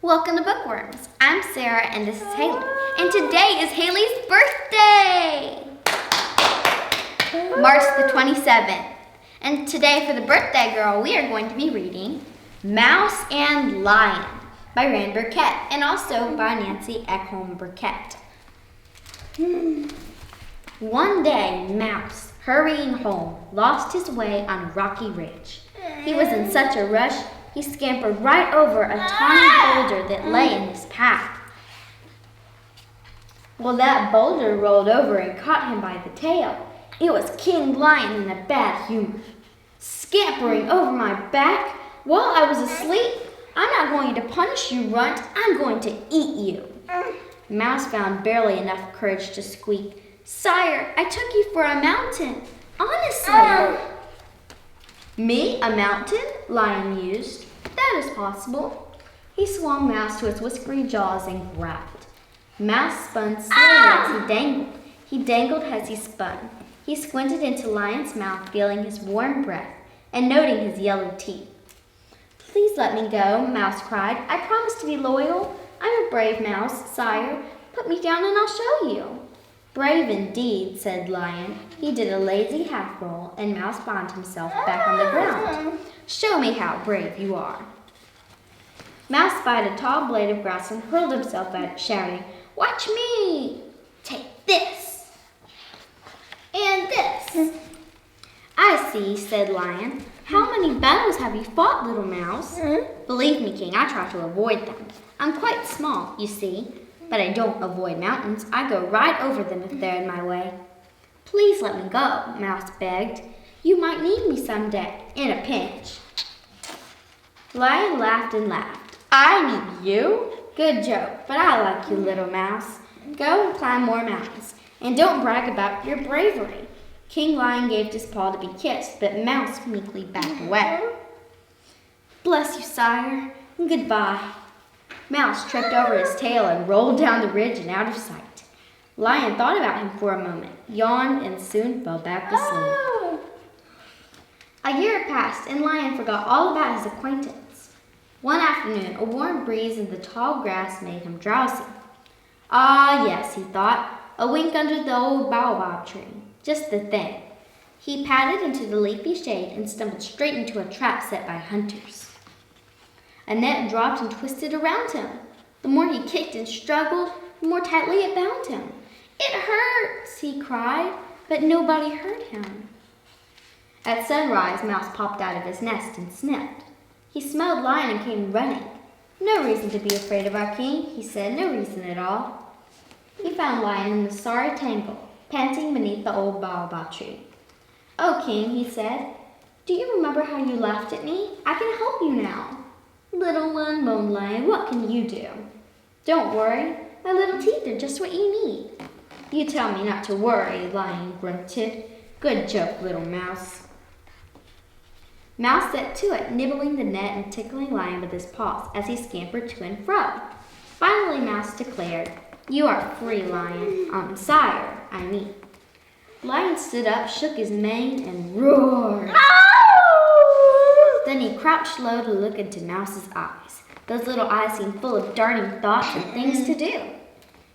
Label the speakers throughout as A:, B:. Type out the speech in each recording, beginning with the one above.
A: Welcome to Bookworms. I'm Sarah and this is Haley. And today is Haley's birthday! March the 27th. And today for the birthday girl, we are going to be reading Mouse and Lion by Rand Burkett and also by Nancy Ekholm Burkett. One day, Mouse, hurrying home, lost his way on a rocky ridge. He was in such a rush, he scampered right over a tiny boulder that lay in his path. Well, that boulder rolled over and caught him by the tail. It was King Lion in a bad humor. Scampering over my back while I was asleep? I'm not going to punish you, Runt. I'm going to eat you. Mouse found barely enough courage to squeak, Sire, I took you for a mountain. Honestly. Me, a mountain? Lion mused. That is possible. He swung Mouse to his whiskery jaws and growled. Mouse spun slowly as he dangled. He dangled as he spun. He squinted into Lion's mouth, feeling his warm breath and noting his yellow teeth. Please let me go, Mouse cried. I promise to be loyal. I'm a brave mouse, sire. Put me down and I'll show you. Brave indeed, said Lion. He did a lazy half roll, and Mouse found himself back on the ground. Show me how brave you are. Mouse spied a tall blade of grass and hurled himself at it, shouting, Watch me! Take this! And this! I see, said Lion. How many battles have you fought, little mouse? Believe me, King, I try to avoid them. I'm quite small, you see. But I don't avoid mountains. I go right over them if they're in my way. Please let me go, Mouse begged. You might need me someday, in a pinch. Lion laughed and laughed. I need you? Good joke, but I like you, little mouse. Go and climb more mountains, and don't brag about your bravery. King Lion gave his paw to be kissed, but Mouse meekly backed away. Bless you, sire, and goodbye. Mouse tripped over his tail and rolled down the ridge and out of sight. Lion thought about him for a moment, yawned, and soon fell back asleep. A year passed, and Lion forgot all about his acquaintance. One afternoon, a warm breeze in the tall grass made him drowsy. Ah, yes, he thought, a wink under the old baobab tree. Just the thing. He padded into the leafy shade and stumbled straight into a trap set by hunters. A net dropped and twisted around him. The more he kicked and struggled, the more tightly it bound him. It hurts, he cried, but nobody heard him. At sunrise, Mouse popped out of his nest and sniffed. He smelled Lion and came running. No reason to be afraid of our king, he said, no reason at all. He found Lion in the sorry tangle, panting beneath the old baobab tree. Oh, King, he said, do you remember how you laughed at me? I can help you now. Little one, moaned Lion, what can you do? Don't worry, my little teeth are just what you need. You tell me not to worry, Lion grunted. Good joke, little mouse. Mouse set to it, nibbling the net and tickling Lion with his paws as he scampered to and fro. Finally, Mouse declared, You are free, Lion. Sire, I mean. Lion stood up, shook his mane, and roared. Then he crouched low to look into Mouse's eyes. Those little eyes seemed full of darting thoughts and things to do.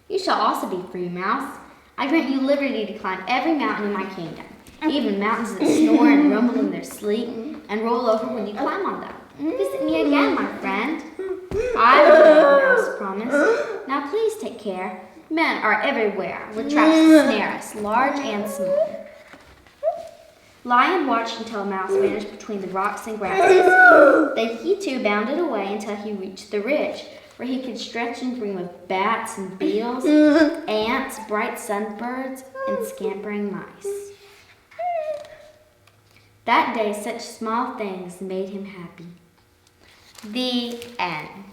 A: You shall also be free, Mouse. I grant you liberty to climb every mountain in my kingdom, even mountains that snore and rumble in their sleep and roll over when you climb on them. Visit me again, my friend. I will, Mouse promised. Now please take care. Men are everywhere, with traps to snare us, large and small. Lion watched until Mouse vanished between the rocks and grasses. Then he too bounded away until he reached the ridge, where he could stretch and dream of bats and beetles, ants, bright sunbirds, and scampering mice. That day, such small things made him happy. The end.